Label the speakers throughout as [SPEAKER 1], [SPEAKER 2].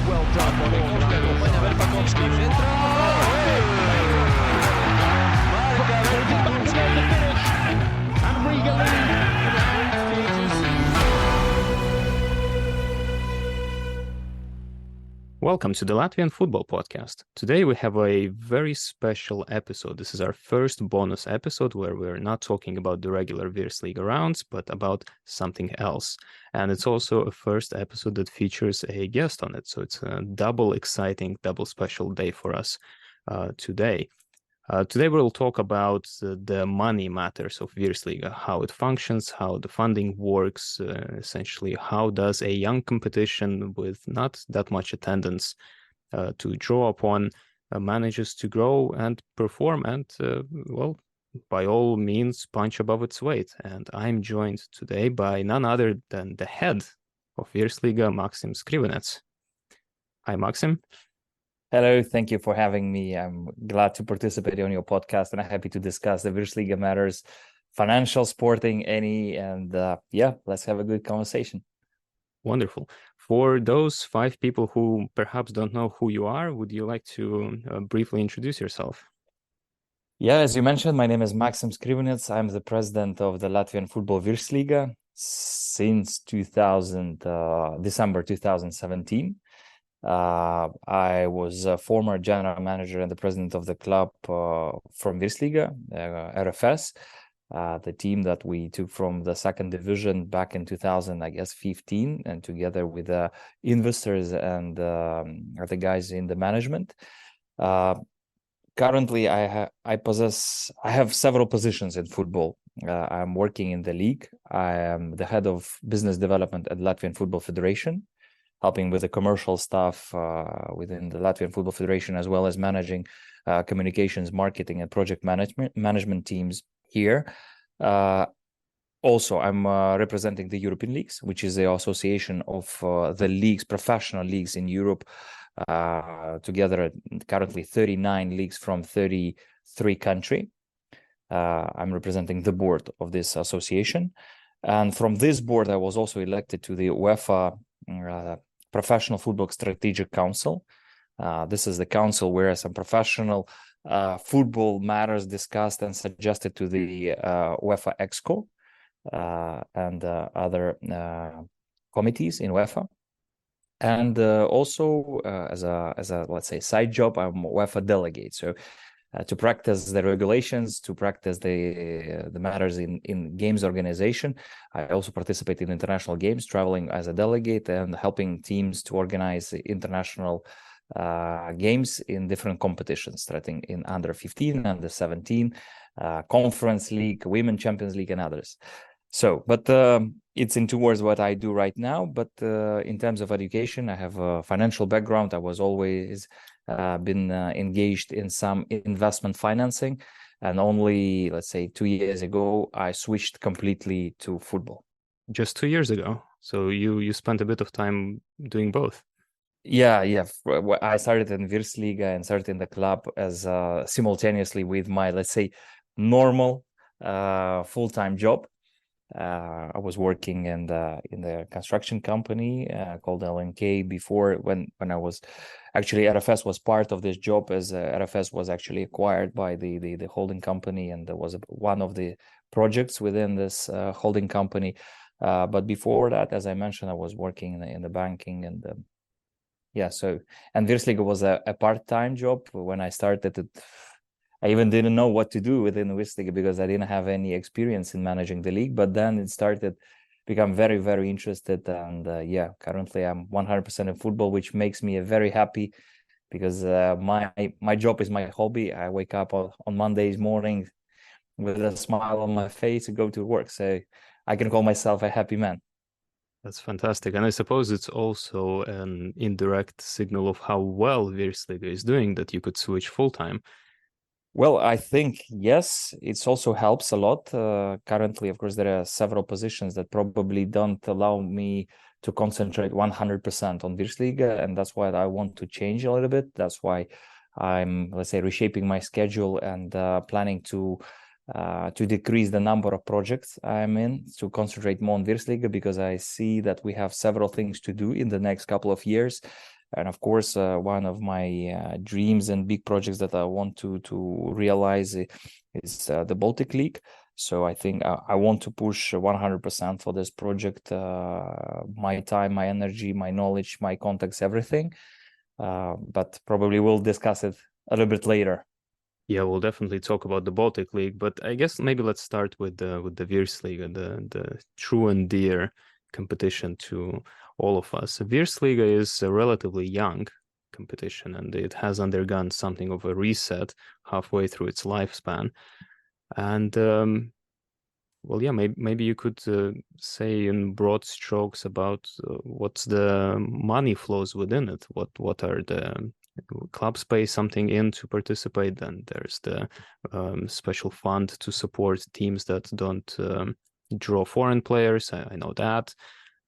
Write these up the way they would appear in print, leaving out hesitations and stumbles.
[SPEAKER 1] well done. Acompanha Berpakovski, entra. And Riga
[SPEAKER 2] Welcome to the Latvian Football Podcast. Today we have a very special episode. This is our first bonus episode where we're not talking about the regular Virsliga rounds, but about something else. And it's also a first episode that features a guest on it. So it's a double exciting, double special day for us today. Today we'll talk about the money matters of Virsliga, how it functions, how the funding works, essentially how does a young competition with not that much attendance to draw upon manages to grow and perform and, by all means, punch above its weight. And I'm joined today by none other than the head of Virsliga, Maksims Krivunecs. Hi, Maksim.
[SPEAKER 3] Hello, thank you for having me. I'm glad to participate on your podcast and I'm happy to discuss the Virsliga matters, financial, sporting, and let's have a good conversation.
[SPEAKER 2] Wonderful. For those 5 people who perhaps don't know who you are, would you like to briefly introduce yourself?
[SPEAKER 3] Yeah, as you mentioned, my name is Maksims Krivunecs. I'm the president of the Latvian Football Virsliga since December 2017. I was a former general manager and the president of the club from Virsliga, RFS, the team that we took from the second division back in 2015, and together with the investors and the guys in the management. Currently, I have several positions in football. I'm working in the league. I am the head of business development at Latvian Football Federation, helping with the commercial stuff within the Latvian Football Federation, as well as managing communications, marketing, and project management teams here. Also, I'm representing the European Leagues, which is the association of the leagues, professional leagues in Europe, together currently 39 leagues from 33 countries. I'm representing the board of this association. And from this board, I was also elected to the UEFA Professional Football Strategic Council. This is the council where some professional football matters discussed and suggested to the UEFA Exco and other committees in UEFA. And also as a let's say side job, I'm UEFA delegate. So to practice the regulations, to practice the matters in games organization. I also participate in international games, traveling as a delegate and helping teams to organize international games in different competitions, starting in under 15, under 17, Conference League, Women Champions League, and others. So, but it's in towards what I do right now. But in terms of education, I have a financial background. I was always been engaged in some investment financing, and only, let's say, 2 years ago, I switched completely to football.
[SPEAKER 2] Just 2 years ago. So you spent a bit of time doing both.
[SPEAKER 3] Yeah. I started in Virsliga and started in the club as simultaneously with my, let's say, normal full-time job. I was working in the construction company called LNK before, when I was actually, RFS was part of this job, as RFS was actually acquired by the holding company, and there was one of the projects within this holding company. But before that, as I mentioned, I was working in the banking and and Virsliga was a part-time job. When I started it, I even didn't know what to do within Virsliga because I didn't have any experience in managing the league. But then it started become very, very interested. And currently I'm 100% in football, which makes me very happy because my job is my hobby. I wake up on Mondays morning with a smile on my face to go to work. So I can call myself a happy man.
[SPEAKER 2] That's fantastic. And I suppose it's also an indirect signal of how well Virsliga is doing that you could switch full-time.
[SPEAKER 3] Well, I think, yes, it also helps a lot. Currently, of course, there are several positions that probably don't allow me to concentrate 100% on Virsliga, and that's why I want to change a little bit. That's why I'm, let's say, reshaping my schedule and planning to decrease the number of projects I'm in, to concentrate more on Virsliga, because I see that we have several things to do in the next couple of years. And of course, one of my dreams and big projects that I want to realize is the Baltic League. So I think I want to push 100% for this project, my time, my energy, my knowledge, my contacts, everything. But probably we'll discuss it a little bit later.
[SPEAKER 2] Yeah, we'll definitely talk about the Baltic League, but I guess maybe let's start with the Virsliga, the true and dear competition to all of us. Virsliga is a relatively young competition, and it has undergone something of a reset halfway through its lifespan. And well, yeah, maybe you could say in broad strokes about what's the money flows within it. What are the clubs pay something in to participate? Then there's the special fund to support teams that don't draw foreign players. I know that.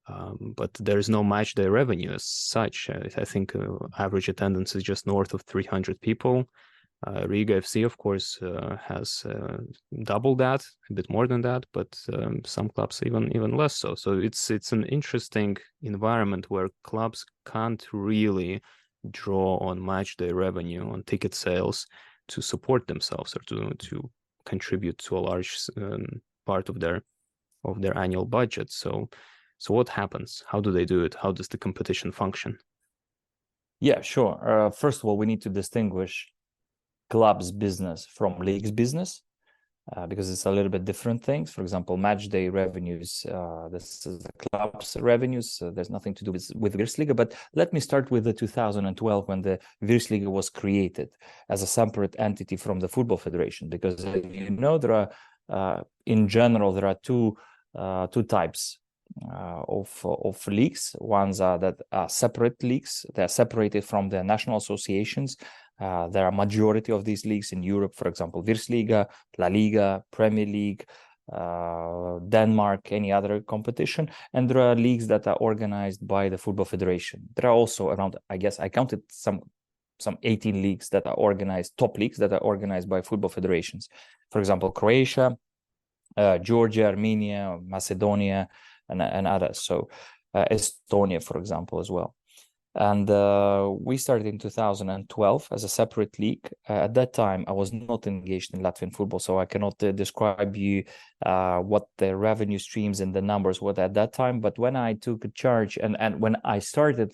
[SPEAKER 2] But there's no match day revenue as such. I think average attendance is just north of 300 people. Riga FC, of course, has double that, a bit more than that, but some clubs even less so. So it's an interesting environment where clubs can't really draw on match day revenue, on ticket sales to support themselves or to contribute to a large part of their annual budget. So what happens? How do they do it? How does the competition function?
[SPEAKER 3] Yeah, sure. First of all, we need to distinguish club's business from league's business, because it's a little bit different things. For example, match day revenues, this is the club's revenues. There's nothing to do with Virsliga. But let me start with the 2012, when the Virsliga was created as a separate entity from the Football Federation, because you know, there are in general there are two types of leagues. Ones are that are separate leagues. They are separated from the national associations. There are majority of these leagues in Europe, for example, Virsliga, La Liga, Premier League, Denmark, any other competition. And there are leagues that are organized by the Football Federation. There are also around, I guess, I counted some 18 leagues that are organized, top leagues that are organized by football federations. For example, Croatia, Georgia, Armenia, Macedonia, and others. So Estonia, for example, as well. And we started in 2012 as a separate league. At that time, I was not engaged in Latvian football, so I cannot describe you what the revenue streams and the numbers were at that time. But when I took charge and when I started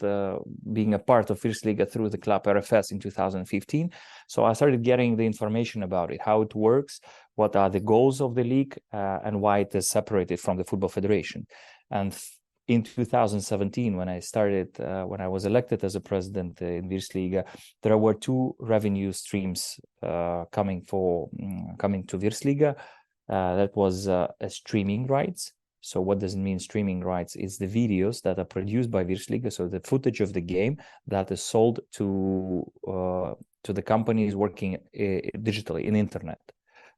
[SPEAKER 3] being a part of Virsliga through the club RFS in 2015, so I started getting the information about it, how it works, what are the goals of the league, and why it is separated from the Football Federation. And in 2017, when I started, when I was elected as a president in Virsliga, there were two revenue streams coming to Virsliga. That was streaming rights. So what does it mean, streaming rights? It's the videos that are produced by Virsliga, so the footage of the game that is sold to the companies working digitally in internet.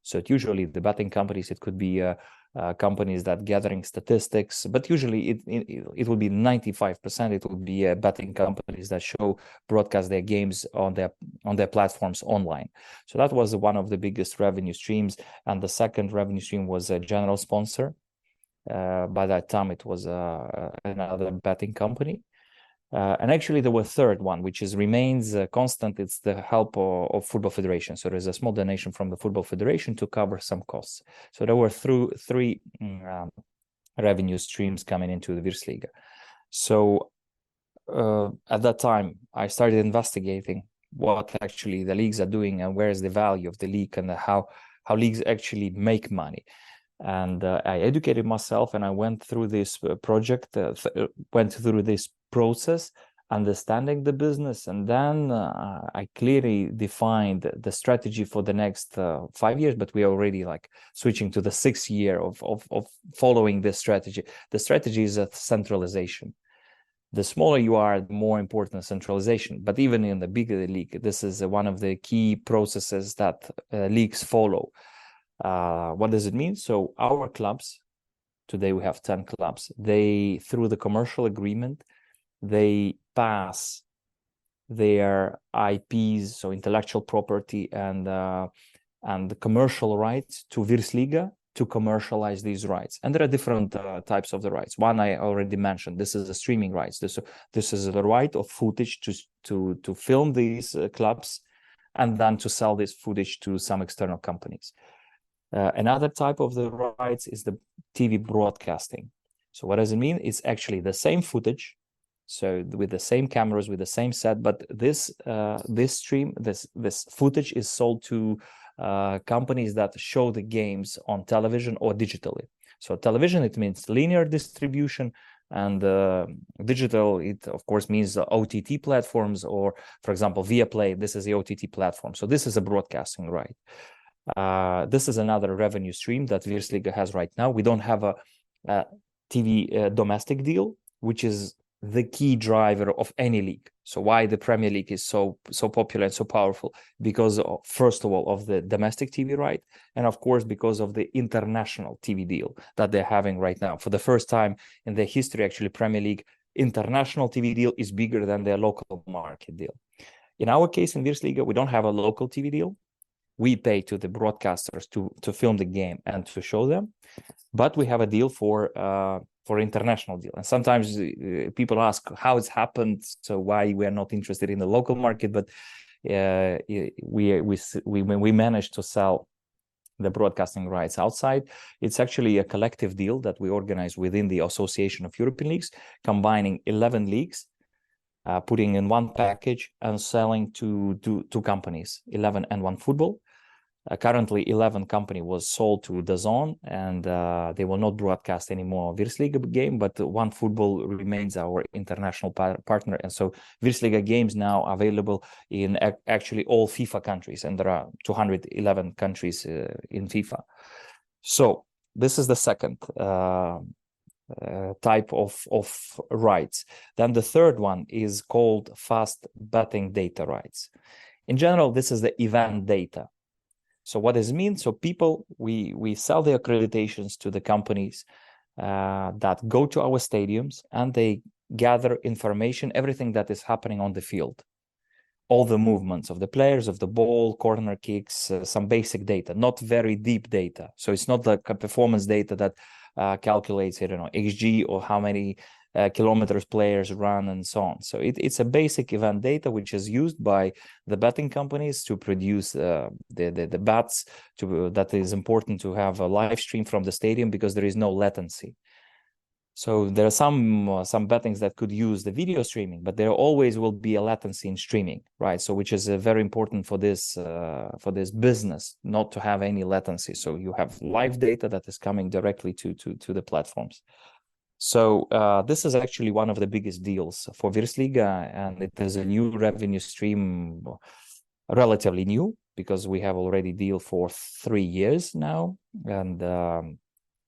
[SPEAKER 3] So usually the betting companies, it could be companies that gathering statistics, but usually it will be 95%. It will be betting companies that broadcast their games on their platforms online. So that was one of the biggest revenue streams. And the second revenue stream was a general sponsor. By that time, it was another betting company. And actually, there was a third one, which remains constant. It's the help of Football Federation. So there's a small donation from the Football Federation to cover some costs. So there were three revenue streams coming into the Virsliga. So at that time, I started investigating what actually the leagues are doing and where is the value of the league and how leagues actually make money. And I educated myself, and I went through this project, went through this process, understanding the business, and then I clearly defined the strategy for the next 5 years. But we are already like switching to the 6th year of following this strategy. The strategy is a centralization. The smaller you are, the more important centralization. But even in the bigger league, this is one of the key processes that leagues follow. What does it mean? So our clubs, today we have 10 clubs, they, through the commercial agreement, they pass their IPs, so intellectual property and the commercial rights to Virsliga to commercialize these rights. And there are different types of the rights. One I already mentioned. This is the streaming rights. This is the right of footage to film these clubs and then to sell this footage to some external companies. Another type of the rights is the TV broadcasting. So what does it mean? It's actually the same footage, so with the same cameras, with the same set, but this footage is sold to companies that show the games on television or digitally. So television, it means linear distribution, and digital, it of course means OTT platforms, or for example, Viaplay, this is the OTT platform. So this is a broadcasting right. This is another revenue stream that Virsliga has right now. We don't have a TV domestic deal, which is the key driver of any league. So why the Premier League is so popular and so powerful? Because of, first of all, of the domestic TV right, and of course because of the international TV deal that they're having right now. For the first time in their history, actually, Premier League international TV deal is bigger than their local market deal. In our case, in Virsliga, we don't have a local TV deal. We pay to the broadcasters to film the game and to show them, but we have a deal for international deal. And sometimes people ask how it's happened, so why we are not interested in the local market, but we managed to sell the broadcasting rights outside. It's actually a collective deal that we organize within the Association of European Leagues, combining 11 leagues, putting in one package and selling to two companies, 11 and one football. Currently, 11 company was sold to DAZN, and they will not broadcast anymore Virsliga game, but one football remains our international partner. And so Virsliga games now available in actually all FIFA countries, and there are 211 countries in FIFA. So this is the second type of rights. Then the third one is called fast betting data rights. In general, this is the event data. So what does it mean? So people, we sell the accreditations to the companies that go to our stadiums, and they gather information, everything that is happening on the field, all the movements of the players, of the ball, corner kicks, some basic data, not very deep data. So it's not like a performance data that calculates, I don't know, XG or how many kilometers players run and so on. So it's a basic event data which is used by the betting companies to produce the bets. That is important to have a live stream from the stadium because there is no latency. So there are some bettings that could use the video streaming, but there always will be a latency in streaming, right? So which is very important for this business, not to have any latency. So you have live data that is coming directly to the platforms. So this is actually one of the biggest deals for Virsliga, and it is a new revenue stream, relatively new, because we have already deal for 3 years now. And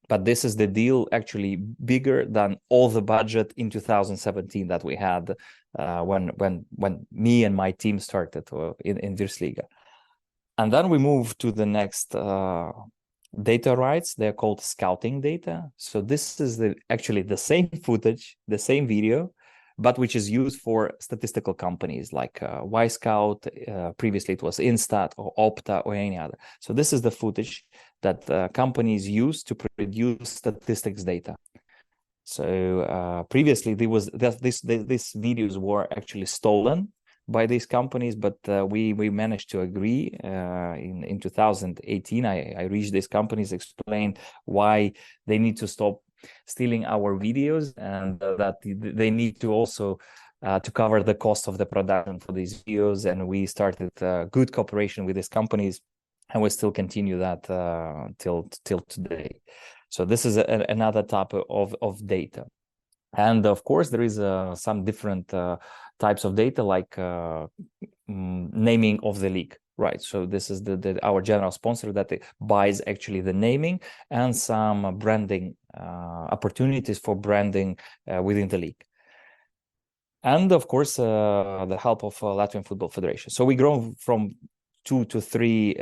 [SPEAKER 3] but this is the deal actually bigger than all the budget in 2017 that we had when me and my team started in Virsliga. And then we move to the next data rights. They're called scouting data. So this is actually the same footage, the same video, but which is used for statistical companies like Scout. Previously it was Instat or Opta or any other. So this is the footage that companies use to produce statistics data. So previously these videos were actually stolen by these companies, but we managed to agree in 2018. I reached these companies, explained why they need to stop stealing our videos, and that they need to also to cover the cost of the production for these videos. And we started good cooperation with these companies, and we still continue that till today. So this is another type of data. And of course, there is some different types of data, like naming of the league, right? So this is our general sponsor that buys actually the naming and some branding opportunities for branding within the league. And of course, the help of Latvian Football Federation. So we grow from two to three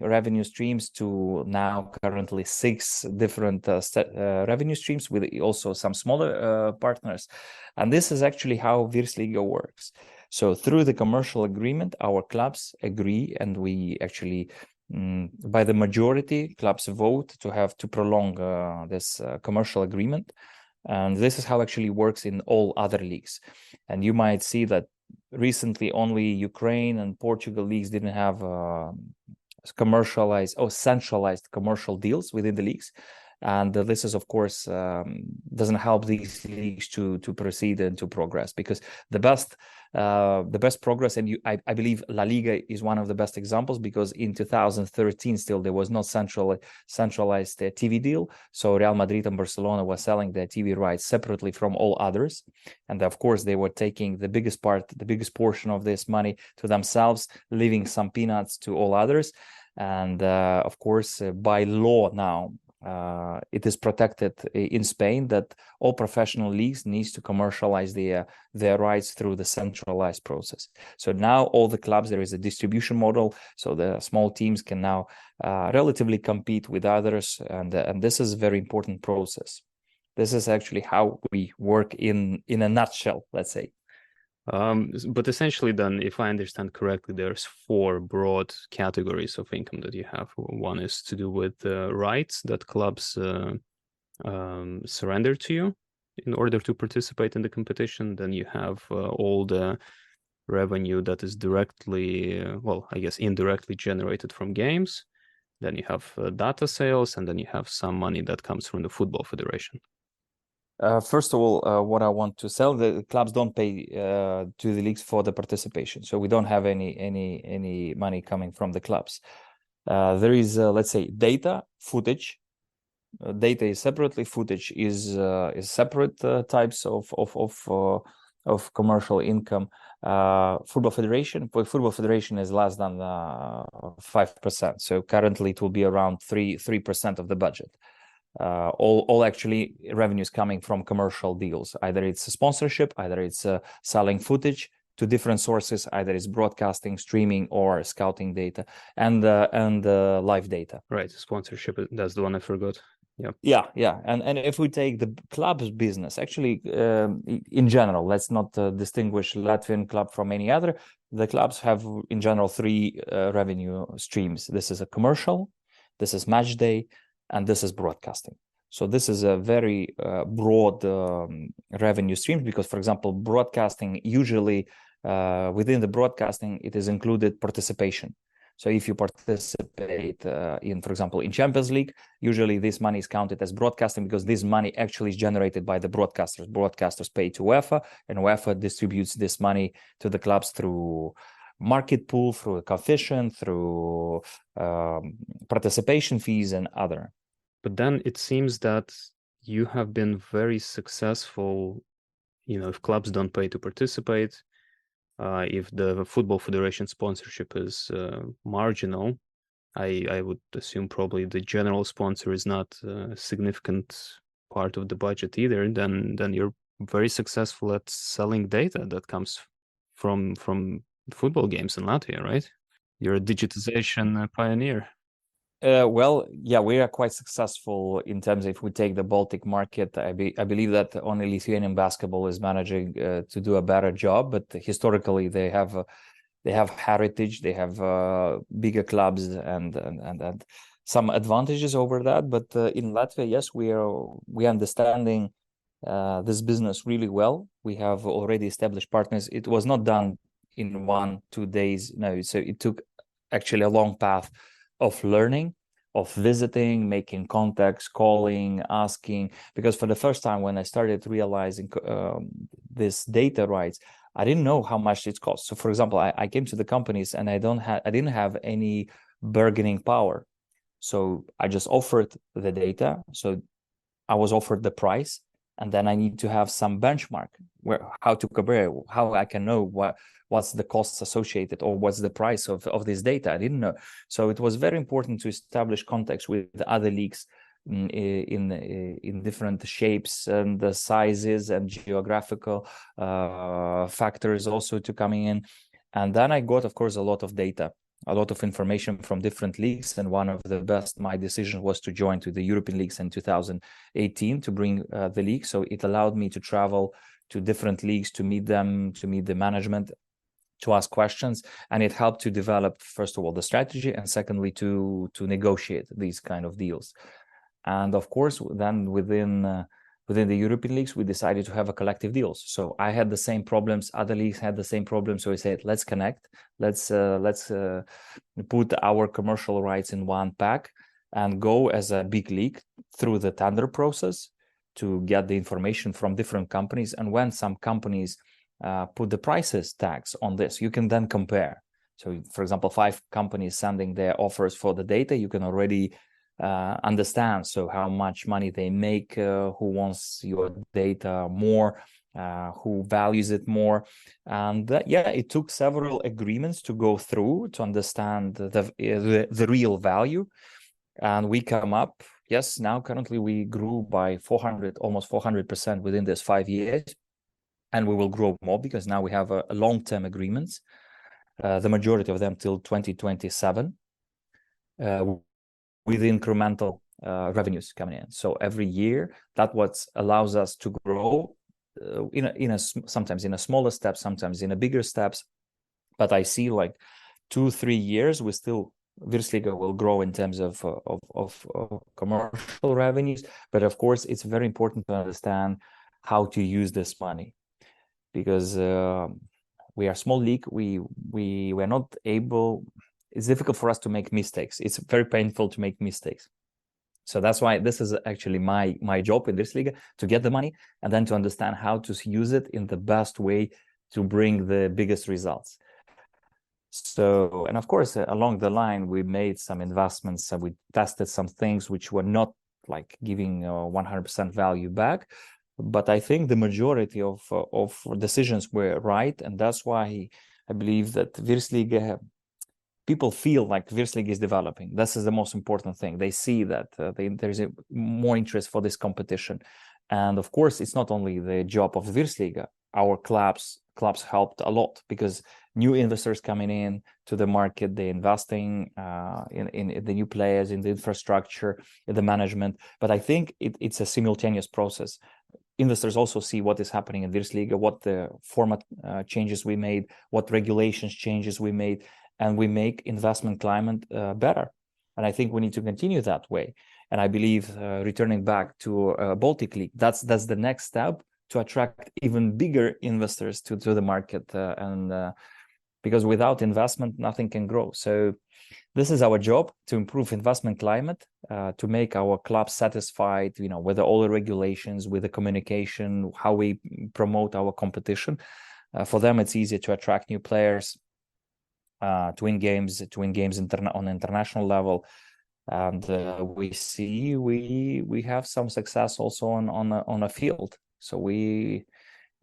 [SPEAKER 3] revenue streams to now currently 6 different revenue streams, with also some smaller partners. And this is actually how Virsliga works. So through the commercial agreement, our clubs agree, and we actually by the majority, clubs vote to prolong this commercial agreement. And this is how it actually works in all other leagues. And you might see that recently only Ukraine and Portugal leagues didn't have commercialized or centralized commercial deals within the leagues. And this is, of course, doesn't help these leagues to proceed and to progress, because the best progress, and I believe La Liga is one of the best examples, because in 2013 still there was no centralized TV deal. So Real Madrid and Barcelona were selling their TV rights separately from all others, and of course they were taking the biggest portion of this money to themselves, leaving some peanuts to all others. And of course, by law now, it is protected in Spain that all professional leagues needs to commercialize their rights through the centralized process. So now all the clubs, there is a distribution model, so the small teams can now relatively compete with others, and this is a very important process. This is actually how we work in a nutshell, let's say.
[SPEAKER 2] But essentially then, if I understand correctly, there's 4 broad categories of income that you have. One is to do with the rights that clubs surrender to you in order to participate in the competition. Then you have all the revenue that is directly, well, I guess indirectly generated from games. Then you have data sales, and then you have some money that comes from the Football Federation.
[SPEAKER 3] First of all, what I want to sell, the clubs don't pay to the leagues for the participation, so we don't have any money coming from the clubs. There is, let's say, data, footage. Data is separately, footage is separate types of commercial income. Football Federation is less than 5%, so currently it will be around 3% of the budget. All actually revenues coming from commercial deals. Either it's a sponsorship, either it's selling footage to different sources, either it's broadcasting, streaming, or scouting data, and live data.
[SPEAKER 2] Right, sponsorship, that's the one I forgot.
[SPEAKER 3] Yeah. And if we take the club's business, actually, in general, let's not distinguish Latvian club from any other. The clubs have, in general, 3 revenue streams. This is a commercial, this is matchday, and this is broadcasting. So this is a very broad revenue stream, because, for example, broadcasting, usually within the broadcasting, it is included participation. So if you participate in, for example, in Champions League, usually this money is counted as broadcasting, because this money actually is generated by the broadcasters. Broadcasters pay to UEFA, and UEFA distributes this money to the clubs through market pool, through a coefficient, through participation fees and other.
[SPEAKER 2] But then it seems that you have been very successful, if clubs don't pay to participate, if the Football Federation sponsorship is marginal, I would assume probably the general sponsor is not a significant part of the budget either, then you're very successful at selling data that comes from football games in Latvia, right? You're a digitization pioneer.
[SPEAKER 3] Well, yeah, we are quite successful in terms of, if we take the Baltic market, I believe that only Lithuanian basketball is managing to do a better job, but historically they have heritage, they have bigger clubs and some advantages over that. But in Latvia, yes, we are understanding this business really well. We have already established partners. It was not done in 1-2 days. No, so it took actually a long path of learning, of visiting, making contacts, calling, asking, because for the first time when I started realizing this data rights, I didn't know how much it costs. So for example, I came to the companies and I didn't have any bargaining power. So I just offered the data. So I was offered the price, and then I need to have some benchmark how to compare, how I can know what's the costs associated, or what's the price of this data. I didn't know. So it was very important to establish contacts with the other leagues in different shapes and the sizes and geographical factors also to coming in. And then I got, of course, a lot of data, a lot of information from different leagues. And one of the best, my decision was to join to the European leagues in 2018 to bring the league. So it allowed me to travel to different leagues, to meet them, to meet the management, ask questions, and it helped to develop, first of all, the strategy, and secondly, to negotiate these kind of deals. And of course, then within the European leagues, we decided to have a collective deals. So I had the same problems, other leagues had the same problems. So we said, let's connect, let's put our commercial rights in one pack and go as a big league through the tender process to get the information from different companies. And when some companies put the prices tags on this, you can then compare. So for example, 5 companies sending their offers for the data, you can already understand so how much money they make, who wants your data more, who values it more. And it took several agreements to go through to understand the real value. And we come up, yes, now currently we grew by almost 400% within this 5 years. And we will grow more because now we have a long-term agreements, the majority of them till 2027, with incremental revenues coming in. So every year, that's what allows us to grow sometimes in a smaller steps, sometimes in a bigger steps. But I see like 2-3 years, Virsliga will grow in terms of commercial revenues. But of course, it's very important to understand how to use this money, because we are a small league. We're not able. It's difficult for us to make mistakes. It's very painful to make mistakes. So that's why this is actually my job in Virsliga, to get the money and then to understand how to use it in the best way to bring the biggest results. So, and of course, along the line, we made some investments and we tested some things which were not like giving 100% value back. But I think the majority of decisions were right. And that's why I believe that Virsliga, people feel like Virsliga is developing. This is the most important thing. They see that there's more interest for this competition. And of course, it's not only the job of Virsliga. Our clubs helped a lot, because new investors coming in to the market, they're investing in the new players, in the infrastructure, in the management. But I think it's a simultaneous process. Investors also see what is happening in Virsliga, what the format changes we made, what regulations changes we made, and we make investment climate better. And I think we need to continue that way. And I believe returning back to Baltic League, that's the next step to attract even bigger investors to the market. Because without investment, nothing can grow. So this is our job, to improve investment climate, to make our clubs satisfied, with all the regulations, with the communication, how we promote our competition. For them, it's easier to attract new players, to win games on international level. And we see we have some success also on a field. So we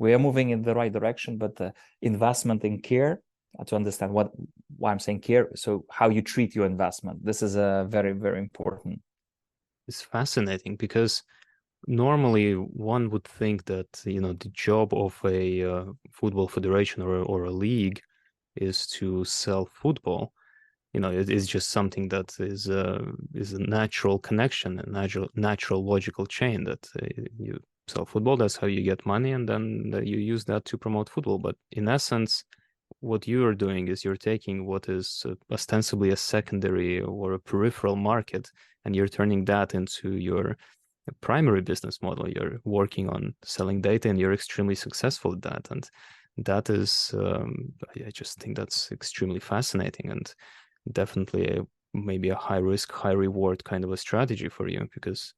[SPEAKER 3] are moving in the right direction, but investment in care, to understand why I'm saying care. So how you treat your investment. This is very, very important.
[SPEAKER 2] It's fascinating, because normally one would think that, the job of a football federation or a league is to sell football. It is just something that is a natural connection, a natural logical chain, that you sell football, that's how you get money, and then you use that to promote football. But in essence, what you are doing is you're taking what is ostensibly a secondary or a peripheral market, and you're turning that into your primary business model. You're working on selling data, and you're extremely successful at that. And that is, I just think that's extremely fascinating, and definitely maybe a high risk, high reward kind of a strategy for you, because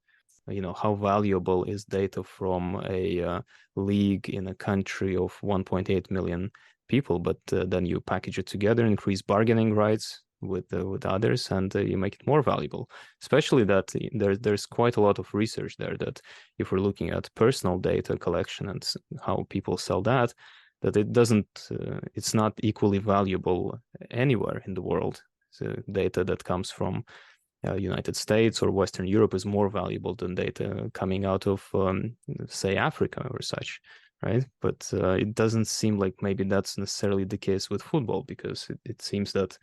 [SPEAKER 2] how valuable is data from a league in a country of 1.8 million people, but then you package it together, increase bargaining rights with others, and you make it more valuable. Especially that there's quite a lot of research there, that if we're looking at personal data collection and how people sell that it's not equally valuable anywhere in the world. So data that comes from United States or Western Europe is more valuable than data coming out of say Africa or such, right? But it doesn't seem like maybe that's necessarily the case with football, because it seems that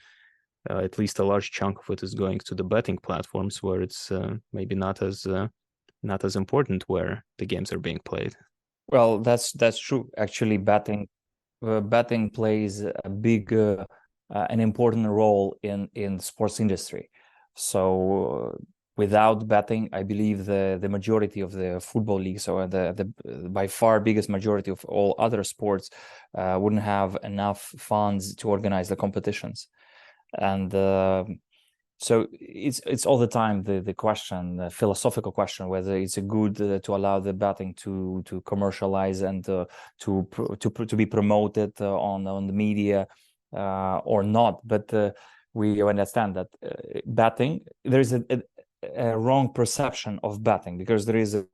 [SPEAKER 2] at least a large chunk of it is going to the betting platforms, where it's maybe not as important where the games are being played.
[SPEAKER 3] Well, that's true. Actually, betting betting plays a big, an important role in the sports industry. So without betting, I believe the majority of the football leagues, or the by far biggest majority of all other sports, wouldn't have enough funds to organize the competitions. And so it's all the time the question, the philosophical question, whether it's a good to allow the betting to commercialize and to be promoted on the media or not. But we understand that betting, there is a wrong perception of betting, because there is a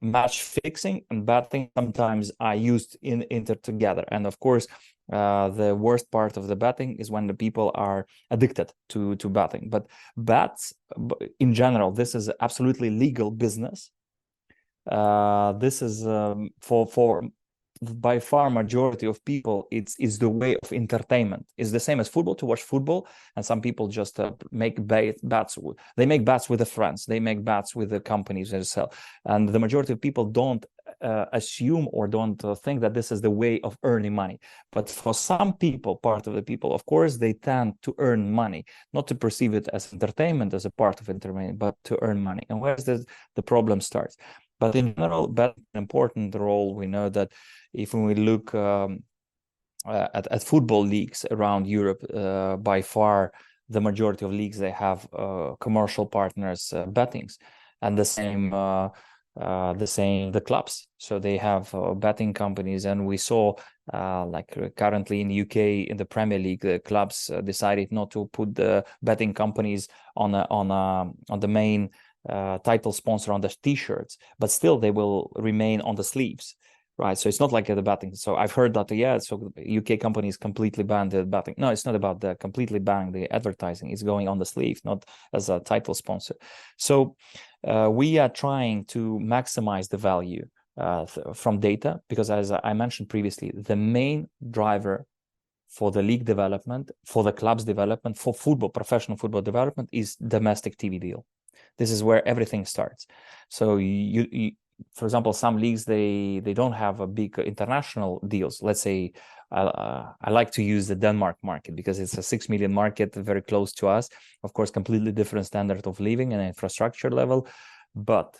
[SPEAKER 3] match fixing and betting sometimes are used together. And of course, the worst part of the betting is when the people are addicted to betting. But bets, in general, this is absolutely legal business. This is for by far majority of people, it's the way of entertainment. It's the same as football, to watch football, and some people just make bets. They make bets with their friends. They make bets with the companies they sell, and the majority of people don't assume or don't think that this is the way of earning money. But for some people, part of the people, of course, they tend to earn money, not to perceive it as entertainment, as a part of entertainment, but to earn money. And where's the problem starts? But in general, bet an important role. We know that if we look at football leagues around Europe, by far the majority of leagues, they have commercial partners bettings, and the same the clubs. So they have betting companies, and we saw like currently in the UK in the Premier League, the clubs decided not to put the betting companies on the main title sponsor on the t-shirts, but still they will remain on the sleeves, right? So it's not like the betting. So I've heard that so UK companies completely banned the betting. No, it's not about the completely banning the advertising. It's going on the sleeve, not as a title sponsor. So we are trying to maximize the value from data, because as I mentioned previously, the main driver for the league development, for the club's development, for football, professional football development, is domestic TV deal. This is where everything starts. So you for example, some leagues, they don't have a big international deals. Let's say I like to use the Denmark market because it's a 6 million market, very close to us. Of course, completely different standard of living and infrastructure level, but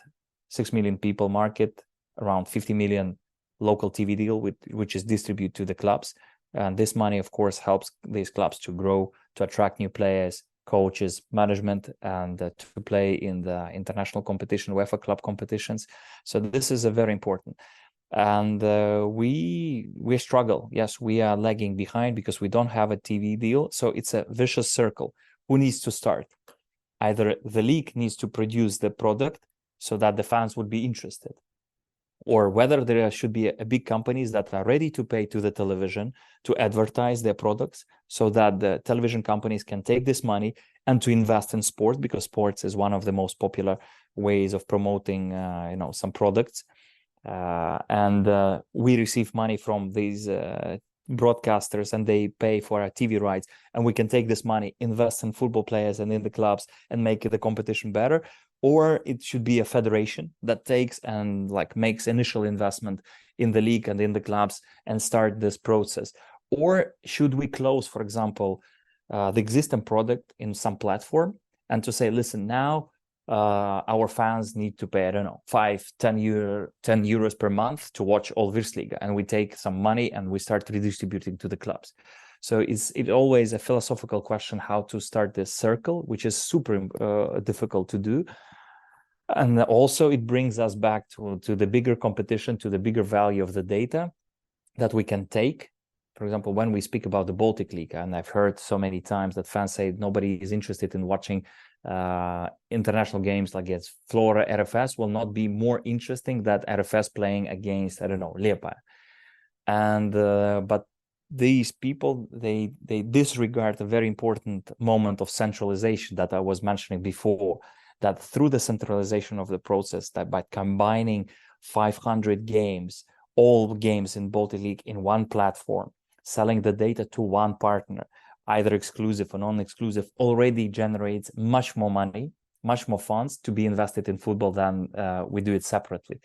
[SPEAKER 3] 6 million people market, around 50 million local TV deal which is distributed to the clubs. And this money, of course, helps these clubs to grow, to attract new players, coaches, management, and to play in the international competition, UEFA club competitions. So this is a very important. And we struggle. Yes, we are lagging behind because we don't have a TV deal. So it's a vicious circle. Who needs to start? Either the league needs to produce the product so that the fans would be interested, or whether there should be a big companies that are ready to pay to the television to advertise their products, so that the television companies can take this money and to invest in sport, because sports is one of the most popular ways of promoting some products. And we receive money from these broadcasters, and they pay for our TV rights, and we can take this money, invest in football players and in the clubs, and make the competition better. Or it should be a federation that takes and makes initial investment in the league and in the clubs and start this process. Or should we close, for example, the existing product in some platform, and to say, listen, now our fans need to pay, I don't know, 10 euros per month to watch all Virsliga, and we take some money and we start redistributing to the clubs. So it's always a philosophical question how to start this circle, which is super difficult to do. And also it brings us back to the bigger competition, to the bigger value of the data that we can take. For example, when we speak about the Baltic League, and I've heard so many times that fans say nobody is interested in watching international games like against Flora. RFS will not be more interesting than RFS playing against, I don't know, Liepaja. And but these people, they disregard a very important moment of centralization that I was mentioning before, that through the centralization of the process, that by combining 500 games, all games in Baltic League in one platform, selling the data to one partner, either exclusive or non-exclusive, already generates much more money, much more funds to be invested in football than we do it separately.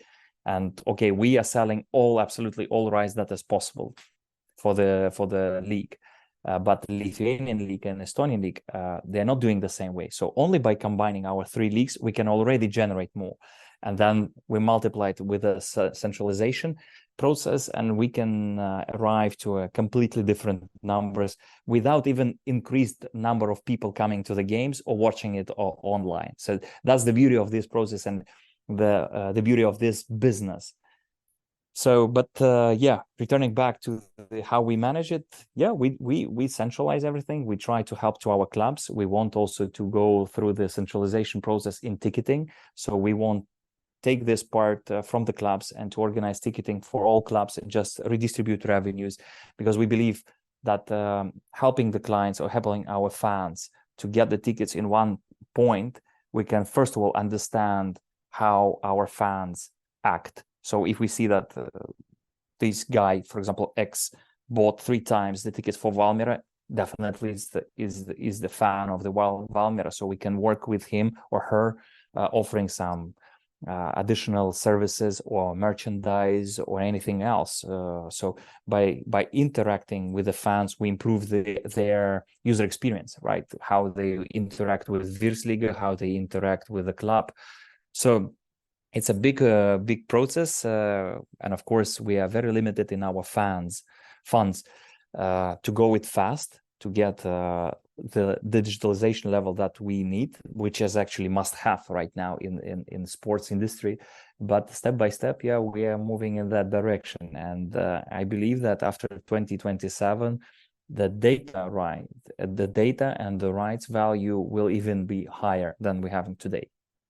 [SPEAKER 3] And okay, we are selling absolutely all rights that is possible for the league. But the Lithuanian league and Estonian league, they're not doing the same way. So only by combining our 3 leagues, we can already generate more. And then we multiply it with a centralization process, and we can arrive to a completely different numbers without even increased number of people coming to the games or watching it online. So that's the beauty of this process and the beauty of this business. So, but returning back to how we manage it, we centralize everything. We try to help to our clubs. We want also to go through the centralization process in ticketing. So we want take this part from the clubs and to organize ticketing for all clubs and just redistribute revenues, because we believe that helping the clients or helping our fans to get the tickets in one point, we can first of all understand how our fans act. So if we see that this guy, for example, X, bought 3 times the tickets for Valmiera, definitely is the fan of the Valmiera. So we can work with him or her, offering some additional services or merchandise or anything else. So by interacting with the fans, we improve their user experience, right? How they interact with Virsliga, how they interact with the club. So it's a big process, and of course we are very limited in our funds to go it fast, to get the digitalization level that we need, which is actually must have right now in sports industry. But step by step, we are moving in that direction, and I believe that after 2027, the data and the rights value will even be higher than we have today.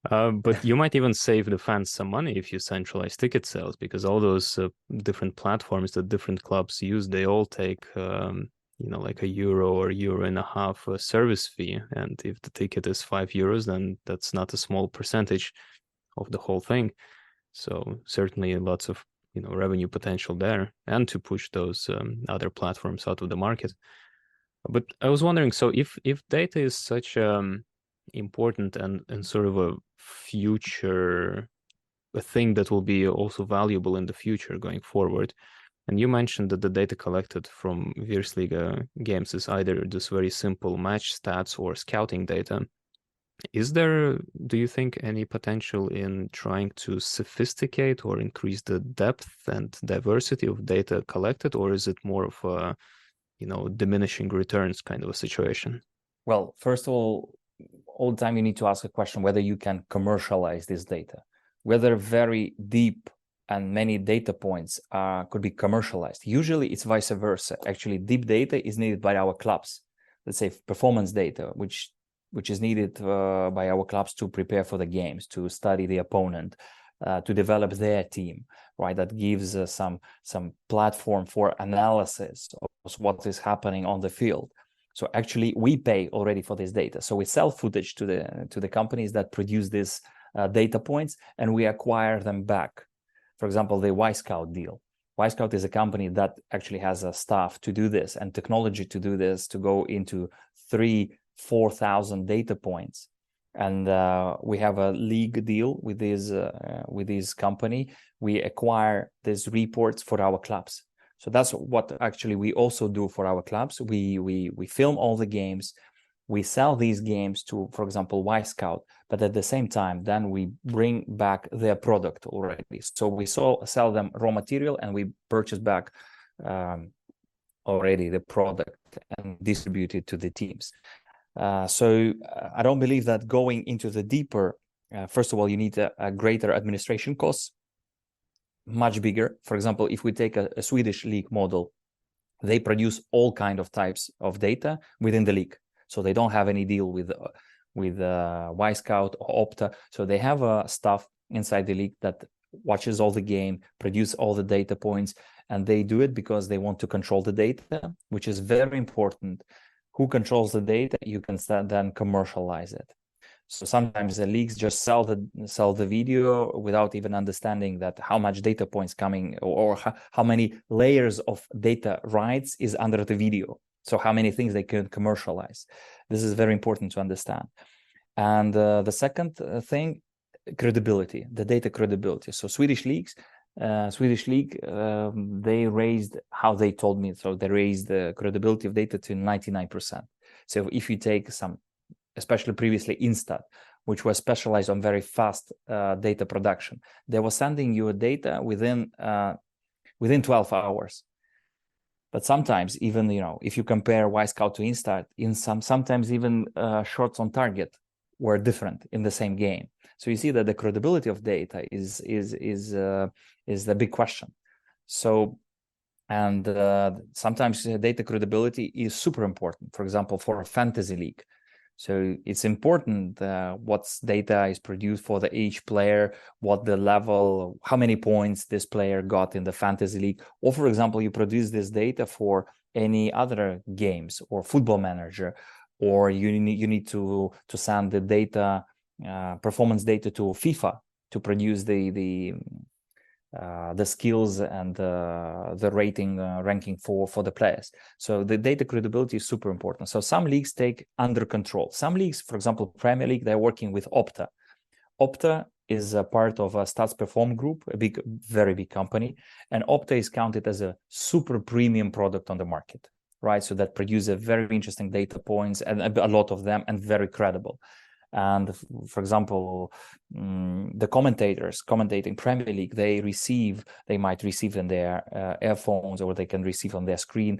[SPEAKER 2] But you might even save the fans some money if you centralize ticket sales, because all those different platforms that different clubs use, they all take like €1 or €1.50 service fee. And if the ticket is €5, then that's not a small percentage of the whole thing. So certainly lots of revenue potential there, and to push those other platforms out of the market. But I was wondering, so if data is such important and sort of a thing that will be also valuable in the future going forward, and you mentioned that the data collected from Virsliga games is either just very simple match stats or scouting data, is there, do you think, any potential in trying to sophisticate or increase the depth and diversity of data collected, or is it more of a diminishing returns kind of a situation?
[SPEAKER 3] Well, first of all the time you need to ask a question whether you can commercialize this data, whether very deep and many data points could be commercialized. Usually it's vice versa. Actually, deep data is needed by our clubs. Let's say performance data, which is needed by our clubs to prepare for the games, to study the opponent, to develop their team, right? That gives some platform for analysis of what is happening on the field. So actually, we pay already for this data. So we sell footage to the companies that produce these data points, and we acquire them back. For example, the Y-Scout deal. Y-Scout is a company that actually has a staff to do this and technology to do this, to go into 3,000-4,000 data points. And we have a league deal with this company. We acquire these reports for our clubs. So that's what actually we also do for our clubs. We film all the games, we sell these games to, for example, Y-Scout, but at the same time, then we bring back their product already. So we sell them raw material, and we purchase back already the product and distribute it to the teams. So I don't believe that going into the deeper, first of all, you need a greater administration costs, much bigger. For example, if we take a Swedish league model, they produce all kind of types of data within the league. So they don't have any deal with Y-Scout or Opta. So they have staff inside the league that watches all the game, produce all the data points, and they do it because they want to control the data, which is very important. Who controls the data, you can then commercialize it. So sometimes the leagues just sell the video without even understanding that how much data points coming, or how many layers of data rights is under the video. So how many things they can commercialize. This is very important to understand. And the second thing, credibility, the data credibility. So Swedish leagues, Swedish league, they raised, how they told me, so they raised the credibility of data to 99%. So if you take some, especially previously Instat, which was specialized on very fast data production, they were sending you data within 12 hours. But sometimes even, if you compare Scout to Instat, sometimes even shots on target were different in the same game. So you see that the credibility of data is the big question. So, and sometimes data credibility is super important. For example, for a fantasy league. So it's important what data is produced for each player, what the level, how many points this player got in the fantasy league. Or for example, you produce this data for any other games or football manager, or you need to send the data, performance data to FIFA to produce the skills and the rating ranking for the players. So the data credibility is super important. So some leagues take under control. Some leagues, for example, Premier League, they're working with Opta. Opta is a part of a Stats Perform group, a very big company, and Opta is counted as a super premium product on the market, right? So that produces very interesting data points, and a lot of them, and very credible. And for example, the commentators commentating Premier League, they might receive in their earphones, or they can receive on their screen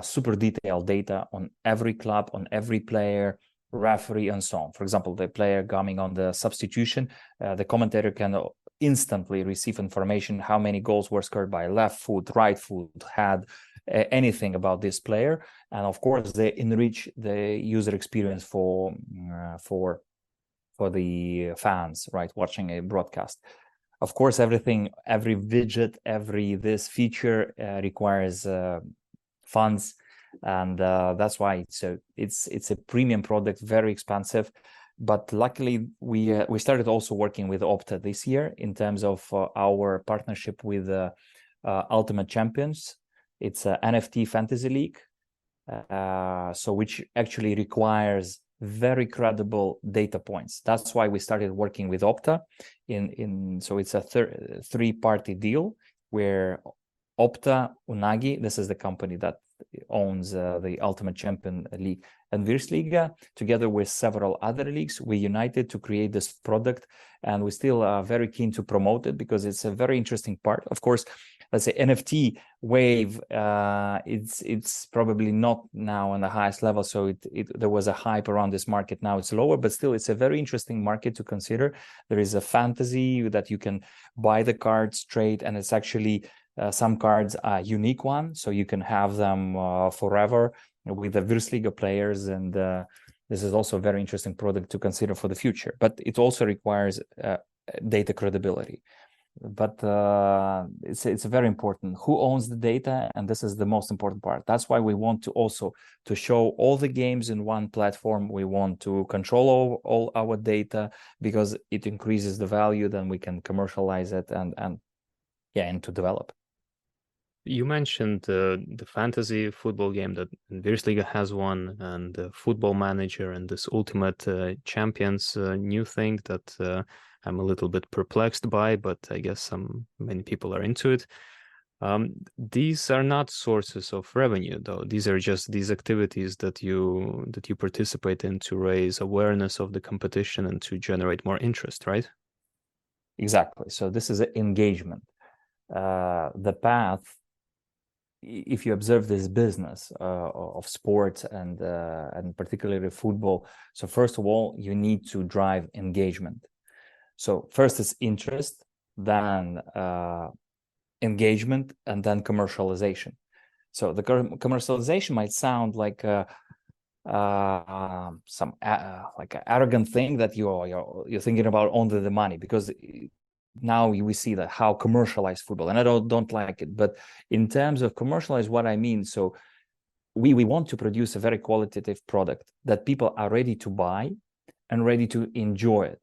[SPEAKER 3] super detailed data on every club, on every player, referee, and so on. For example, the player coming on the substitution, the commentator can instantly receive information how many goals were scored by left foot, right foot, head, anything about this player. And of course, they enrich the user experience for the fans, right, watching a broadcast. Of course, every widget, this feature requires funds, and that's why it's a premium product, very expensive. But luckily, we started also working with Opta this year in terms of our partnership with Ultimate Champions. It's an NFT fantasy league, so which actually requires very credible data points. That's why we started working with Opta. So it's a three-party deal where Opta, Unagi, this is the company that owns the Ultimate Champion League, and Virsliga, together with several other leagues, we united to create this product, and we still are very keen to promote it because it's a very interesting part. Of course, let's say NFT wave, it's probably not now on the highest level, so there was a hype around this market. Now it's lower, but still it's a very interesting market to consider. There is a fantasy that you can buy the cards straight, and it's actually some cards are unique ones, so you can have them forever with the Virsliga players, and this is also a very interesting product to consider for the future. But it also requires data credibility. But it's very important who owns the data, and this is the most important part. That's why we want to also to show all the games in one platform. We want to control all our data because it increases the value. Then we can commercialize it and to develop.
[SPEAKER 2] You mentioned the fantasy football game that Virsliga has one, and the Football Manager, and this Ultimate Champions new thing that I'm a little bit perplexed by, but I guess many people are into it. These are not sources of revenue, though. These are just these activities that you participate in to raise awareness of the competition and to generate more interest, right?
[SPEAKER 3] Exactly. So this is an engagement. The path, if you observe this business of sports and particularly football, so first of all, you need to drive engagement. So first is interest, then engagement, and then commercialization. So the commercialization might sound like some like an arrogant thing that you're thinking about only the money, because now we see that how commercialized football, and I don't like it. But in terms of commercialized, what I mean, so we want to produce a very qualitative product that people are ready to buy and ready to enjoy it.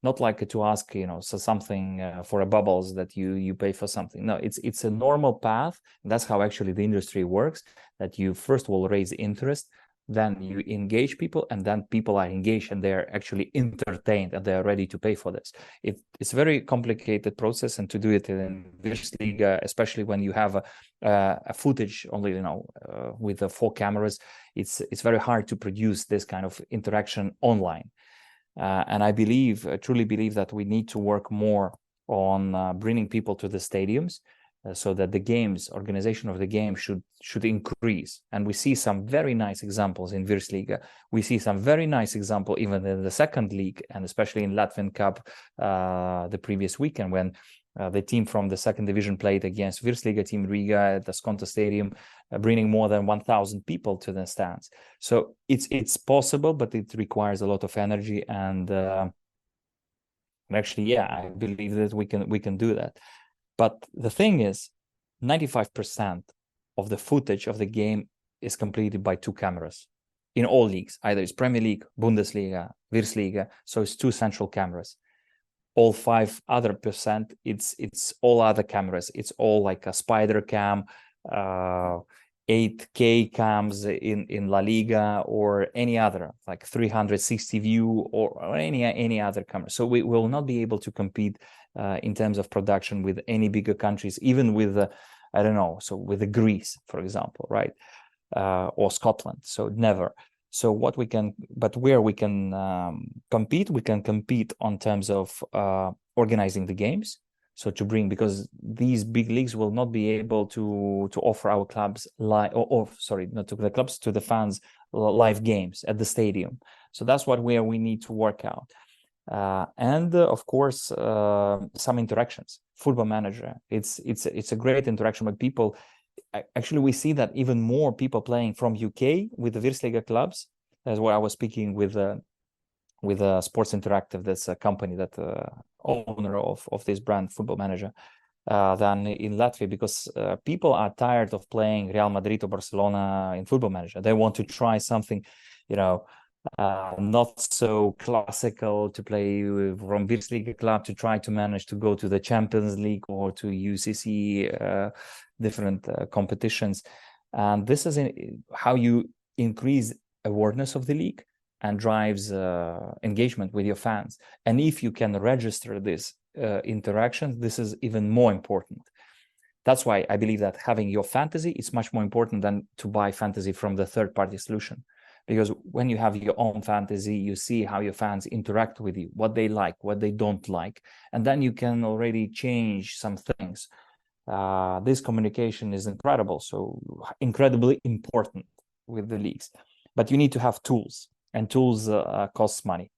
[SPEAKER 3] Not like to ask, so something for a bubbles that you pay for something. No, it's a normal path. And that's how actually the industry works, that you first of all raise interest, then you engage people, and then people are engaged and they're actually entertained and they're ready to pay for this. It's a very complicated process, and to do it in Virsliga, especially when you have a footage only, with the 4 cameras, it's very hard to produce this kind of interaction online. And I truly believe that we need to work more on bringing people to the stadiums, so that the organization of the game should increase. And we see some very nice examples in Virsliga. We see some very nice example even in the second league, and especially in Latvian Cup the previous weekend, when the team from the second division played against Virsliga team Riga at the Skonto Stadium, bringing more than 1,000 people to the stands. So it's possible, but it requires a lot of energy. And actually, I believe that we can do that. But the thing is, 95% of the footage of the game is completed by 2 cameras in all leagues. Either it's Premier League, Bundesliga, Virsliga. So it's 2 central cameras. All 5 other percent, it's all other cameras. It's all like a spider cam, 8K cams in La Liga, or any other, like 360 view, or any other camera. So we will not be able to compete in terms of production with any bigger countries, even with with Greece, for example, right? Or Scotland. So never. So where we can compete, we can compete on terms of organizing the games. So because these big leagues will not be able to offer our clubs to the fans live games at the stadium. So that's where we need to work out. And of course, some interactions. Football Manager, it's a great interaction with people. Actually, we see that even more people playing from UK with the Virsliga clubs. That's what I was speaking with Sports Interactive, that's a company that owner of this brand, Football Manager, than in Latvia, because people are tired of playing Real Madrid or Barcelona in Football Manager. They want to try something, not so classical, to play from Virsliga club, to try to manage to go to the Champions League or to UCC different competitions. And this is how you increase awareness of the league and drives engagement with your fans. And if you can register this interaction, this is even more important. That's why I believe that having your fantasy is much more important than to buy fantasy from the third-party solution. Because when you have your own fantasy, you see how your fans interact with you, what they like, what they don't like, and then you can already change some things. This communication is incredible, so incredibly important with the leagues. But you need to have tools, and tools costs money.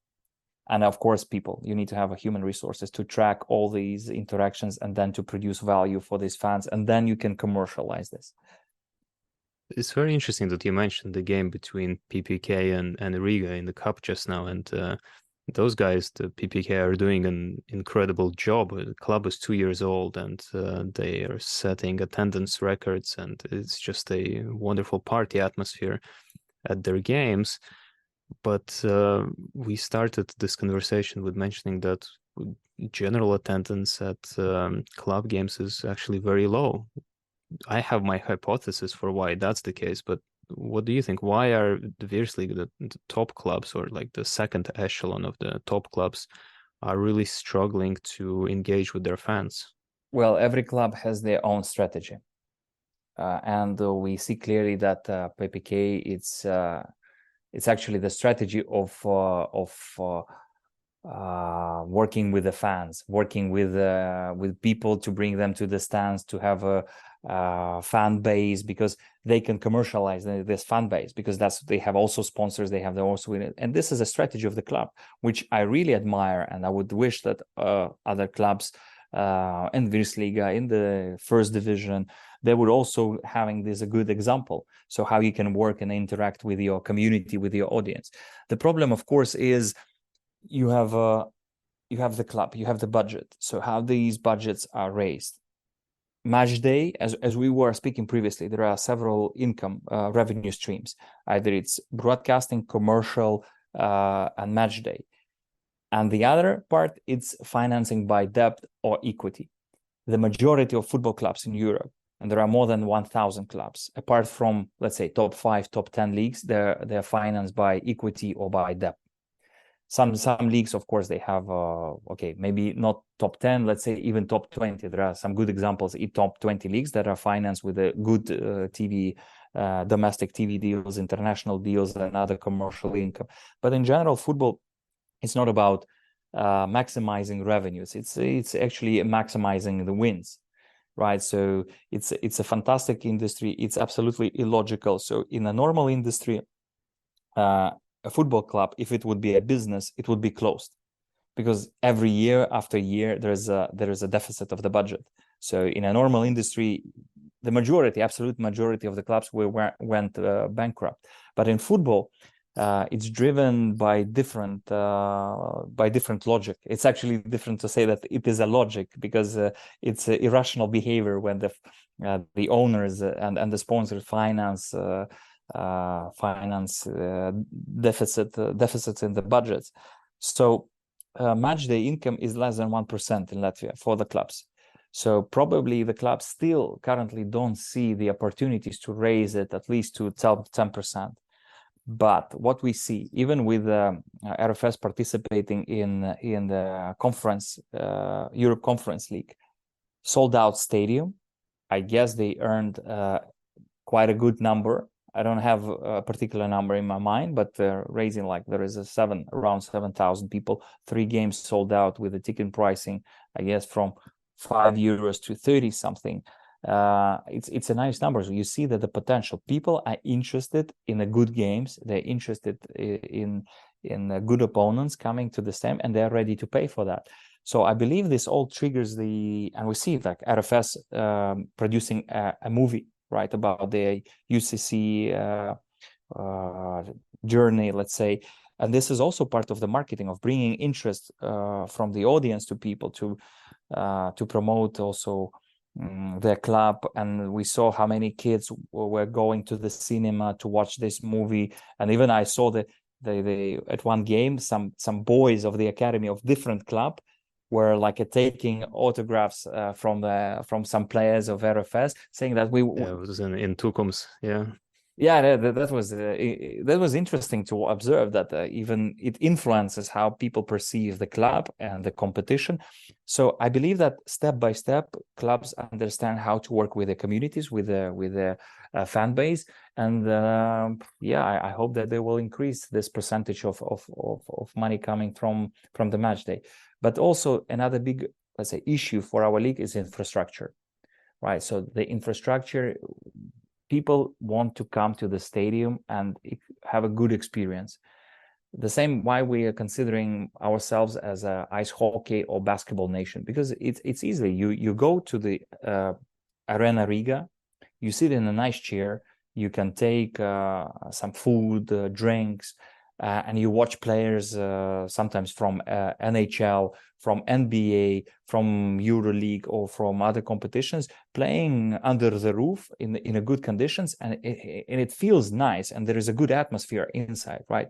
[SPEAKER 3] And of course, people, you need to have human resources to track all these interactions and then to produce value for these fans, and then you can commercialize this.
[SPEAKER 2] It's very interesting that you mentioned the game between PPK and Riga in the cup just now, and those guys, the PPK, are doing an incredible job. The club is 2 years old, and they are setting attendance records, and it's just a wonderful party atmosphere at their games. But we started this conversation with mentioning that general attendance at club games is actually very low. I have my hypothesis for why that's the case, but what do you think? Why are the Virsliga, the top clubs, or like the second echelon of the top clubs, are really struggling to engage with their fans?
[SPEAKER 3] Well, every club has their own strategy. And we see clearly that PPK, it's actually the strategy of working with the fans, working with people to bring them to the stands, to have a fan base, because they can commercialize this fan base, because they have also sponsors, they have their also in it. And this is a strategy of the club, which I really admire, and I would wish that other clubs in Virsliga, in the first division, they would also having this a good example. So how you can work and interact with your community, with your audience. The problem, of course, is you have the club, you have the budget. So how these budgets are raised. Matchday, as we were speaking previously, there are several income revenue streams. Either it's broadcasting, commercial, and matchday. And the other part, it's financing by debt or equity. The majority of football clubs in Europe and there are more than 1,000 clubs. Apart from, let's say, top 5, top 10 leagues, they're financed by equity or by debt. Some leagues, of course, they have okay, maybe not top 10, let's say even top 20. There are some good examples in top 20 leagues that are financed with a good TV, domestic TV deals, international deals, and other commercial income. But in general, football, it's not about maximizing revenues. It's actually maximizing the wins, right? So it's a fantastic industry. It's absolutely illogical. So in a normal industry, a football club, if it would be a business, it would be closed, because every year after year there is a deficit of the budget. So in a normal industry, the majority, absolute majority of the clubs went bankrupt. But in football, it's driven by different logic. It's actually different to say that it is a logic, because it's irrational behavior when the owners and the sponsors finance deficits in the budgets. So matchday income is less than 1% in Latvia for the clubs. So probably the clubs still currently don't see the opportunities to raise it at least to 10%. But what we see, even with RFS participating in the conference, Europe Conference League, sold out stadium, I guess they earned quite a good number. I don't have a particular number in my mind, but they're raising, like, there is around 7,000 people, 3 games sold out with the ticket pricing, I guess, from €5 to 30 something. It's a nice number. So you see that the potential, people are interested in the good games. They're interested in good opponents coming to the stem, and they're ready to pay for that. So I believe this all triggers and we see like RFS producing a movie, right, about the UCC journey, let's say. And this is also part of the marketing, of bringing interest from the audience to people to promote also their club. And we saw how many kids were going to the cinema to watch this movie. And even I saw they at one game, some boys of the academy of different club were like taking autographs from some players of RFS, saying that it
[SPEAKER 2] was in Tukums,
[SPEAKER 3] that was interesting to observe, that even it influences how people perceive the club and the competition. So I believe that step by step, clubs understand how to work with the communities, with the fan base, and I hope that they will increase this percentage of money coming from the match day. But also another big, let's say, issue for our league is infrastructure, right? So the infrastructure, people want to come to the stadium and have a good experience. The same why we are considering ourselves as a ice hockey or basketball nation, because it's easy. You go to the Arena Riga, you sit in a nice chair, you can take some food, drinks, and you watch players sometimes from NHL, from NBA, from EuroLeague, or from other competitions, playing under the roof in a good conditions, and it feels nice, and there is a good atmosphere inside, right?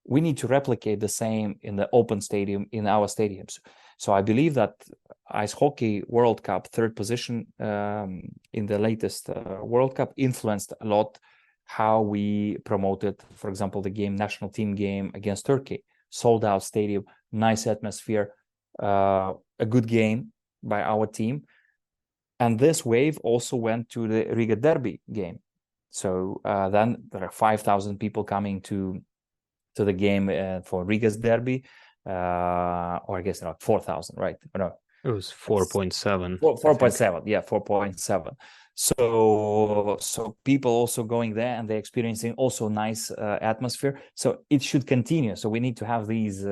[SPEAKER 3] We need to replicate the same in the open stadium, in our stadiums. So I believe that Ice Hockey World Cup, 3rd position in the latest World Cup, influenced a lot how we promoted, for example, the national team game against Turkey. Sold out stadium, nice atmosphere, a good game by our team. And this wave also went to the Riga Derby game. So then there are 5,000 people coming to the game for Riga's Derby, or I guess not 4,000, right? No,
[SPEAKER 2] it was 4.7.
[SPEAKER 3] 4.7, yeah, 4.7. So people also going there, and they're experiencing also nice atmosphere. So it should continue. So we need to have these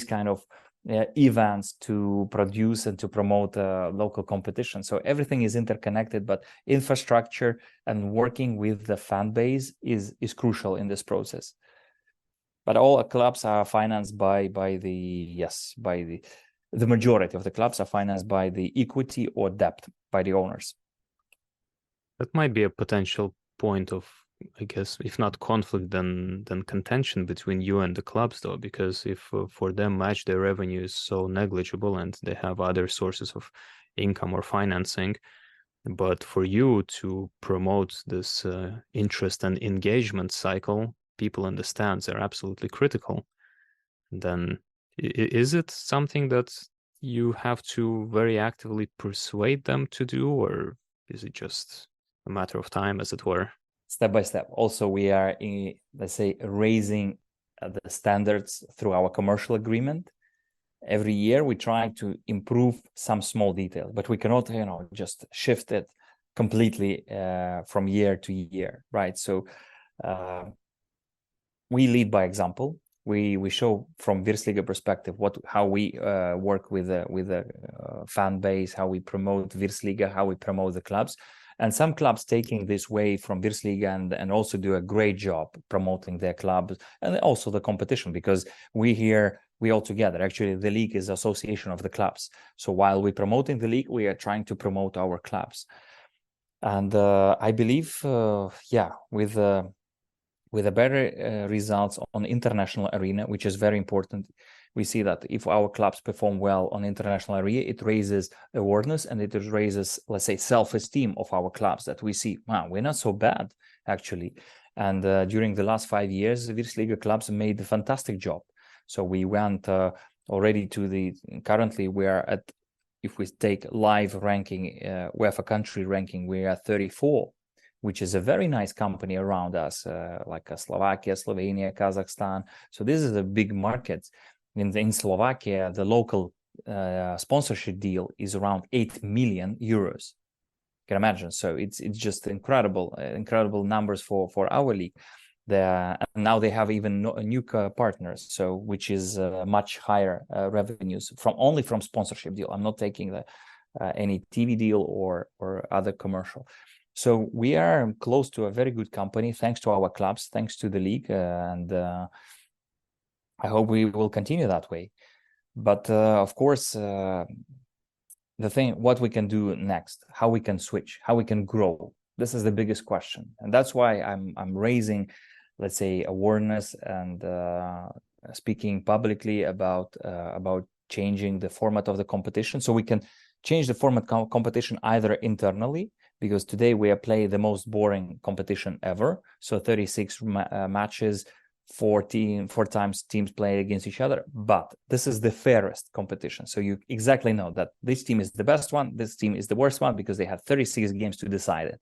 [SPEAKER 3] kind of events to produce and to promote local competition. So everything is interconnected, but infrastructure and working with the fan base is crucial in this process. But all clubs are financed by the majority of the clubs are financed by the equity or debt by the owners.
[SPEAKER 2] That might be a potential point of, I guess, if not conflict, then contention between you and the clubs, though, because if for them their revenue is so negligible and they have other sources of income or financing, But for you to promote this interest and engagement cycle, people understand they're absolutely critical. Then is it something that you have to very actively persuade them to do, or is it just a matter of time, as it were?
[SPEAKER 3] Step by step. Also, we are, let's say, raising the standards through our commercial agreement. Every year, we try to improve some small detail, but we cannot, just shift it completely from year to year, right? So we lead by example. We show from Virsliga perspective how we work with the fan base, how we promote Virsliga, how we promote the clubs, and some clubs taking this way from Virsliga and also do a great job promoting their clubs and also the competition, because we all together. Actually, the league is association of the clubs. So while we're promoting the league, we are trying to promote our clubs, and I believe, with a better results on international arena, which is very important. We see that if our clubs perform well on international arena, it raises awareness and it raises, let's say, self-esteem of our clubs, that we see, wow, we're not so bad, actually. And during the last 5 years, the Virsliga clubs made a fantastic job. So we went already currently we are at, if we take live ranking, UEFA country ranking, we are 34, which is a very nice company around us, like Slovakia, Slovenia, Kazakhstan. So this is a big market. In Slovakia, the local sponsorship deal is around 8 million euros. You can imagine. So it's just incredible numbers for our league. Now they have even new partners, so which is much higher revenues only from sponsorship deal. I'm not taking any TV deal or other commercial. So we are close to a very good company, thanks to our clubs, thanks to the league, and I hope we will continue that way. But of course, the thing, what we can do next, how we can switch, how we can grow, this is the biggest question, and that's why I'm raising, let's say, awareness and speaking publicly about changing the format of the competition, so we can change the format competition either internally, because today we are playing the most boring competition ever. So 36 matches, 4 times teams play against each other. But this is the fairest competition. So you exactly know that this team is the best one, this team is the worst one, because they had 36 games to decide it.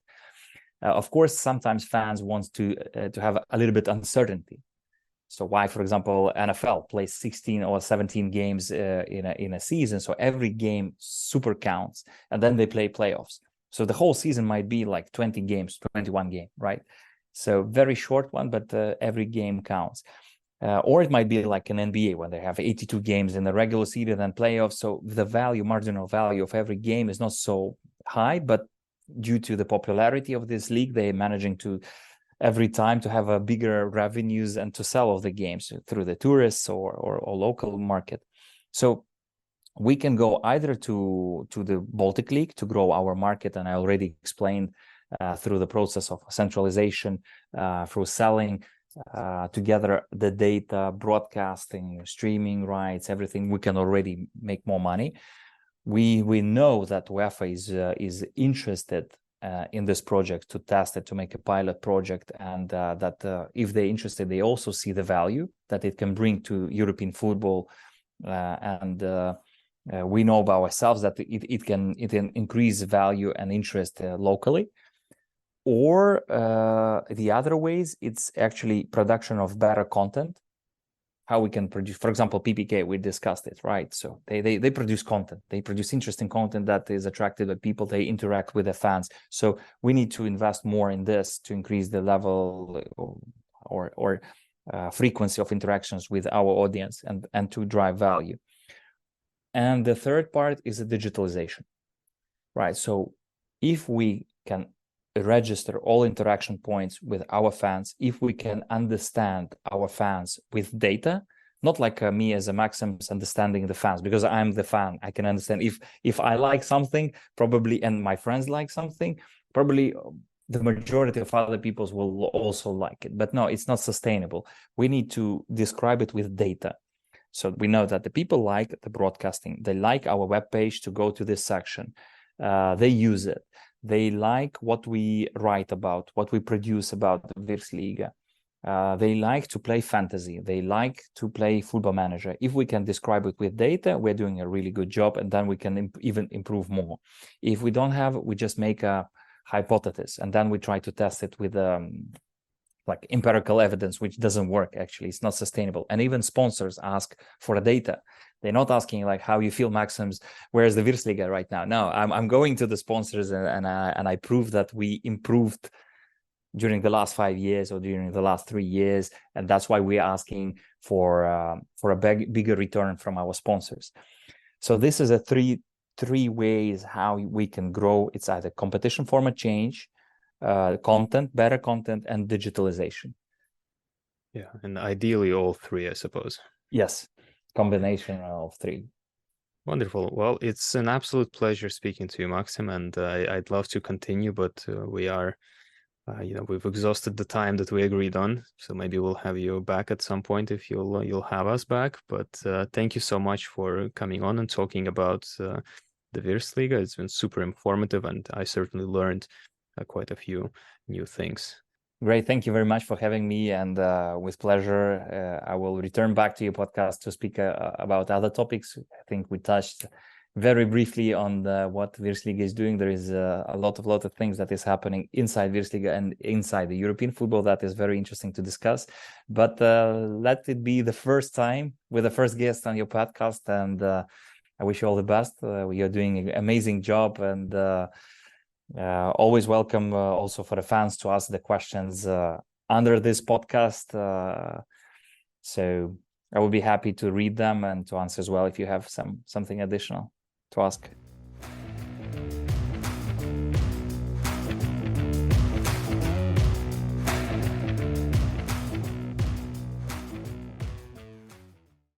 [SPEAKER 3] Of course, sometimes fans want to have a little bit uncertainty. So why, for example, NFL plays 16 or 17 games in a season. So every game super counts, and then they play playoffs. So the whole season might be like 20 games, 21 game, right? So very short one, but every game counts. Or it might be like an NBA when they have 82 games in the regular season and playoffs. So the marginal value of every game is not so high, but due to the popularity of this league, they're managing to every time to have a bigger revenues and to sell of the games through the tourists or local market. So we can go either to the Baltic League to grow our market, and I already explained through the process of centralization, through selling together the data, broadcasting, streaming rights, everything. We can already make more money. We know that UEFA is interested in this project, to test it, to make a pilot project, and that if they're interested, they also see the value that it can bring to European football, and we know by ourselves that it can increase value and interest locally. Or the other ways, it's actually production of better content. How we can produce, for example, PPK, we discussed it, right? So they produce content, they produce interesting content that is attractive to people, they interact with the fans. So we need to invest more in this to increase the level or frequency of interactions with our audience and to drive value. And the third part is the digitalization, right? So if we can register all interaction points with our fans, if we can understand our fans with data, not like me as a Maksims understanding the fans, because I'm the fan, I can understand if I like something probably, and my friends like something, probably the majority of other people will also like it. But no, it's not sustainable. We need to describe it with data. So we know that the people like the broadcasting, they like our webpage to go to this section, they use it. They like what we write about, what we produce about the Virsliga. They like to play fantasy. They like to play Football Manager. If we can describe it with data, we're doing a really good job, and then we can even improve more. If we don't have, we just make a hypothesis, and then we try to test it with like empirical evidence, which doesn't work. Actually, it's not sustainable. And even sponsors ask for the data. They're not asking like, how you feel, Maksims, where's the Virsliga right now? No, I'm going to the sponsors and I prove that we improved during the last 5 years or during the last 3 years, and that's why we're asking for a bigger return from our sponsors. So this is a three ways how we can grow. It's either competition format change, content, better content, and digitalization.
[SPEAKER 2] Yeah, and ideally all three, I suppose.
[SPEAKER 3] Yes, combination of three.
[SPEAKER 2] Wonderful. Well, it's an absolute pleasure speaking to you, Maxim, and I'd love to continue, but we are, we've exhausted the time that we agreed on. So maybe we'll have you back at some point if you'll have us back. But thank you so much for coming on and talking about the Virsliga. It's been super informative, and I certainly learned quite a few new things.
[SPEAKER 3] Great. Thank you very much for having me, and with pleasure, I will return back to your podcast to speak about other topics. I think we touched very briefly on what Virsliga is doing. There is a lot of things that is happening inside Virsliga and inside the European football that is very interesting to discuss. But let it be the first time with the first guest on your podcast, and I wish you all the best. You're doing an amazing job, and always welcome also for the fans to ask the questions under this podcast. So I will be happy to read them and to answer as well if you have something additional to ask.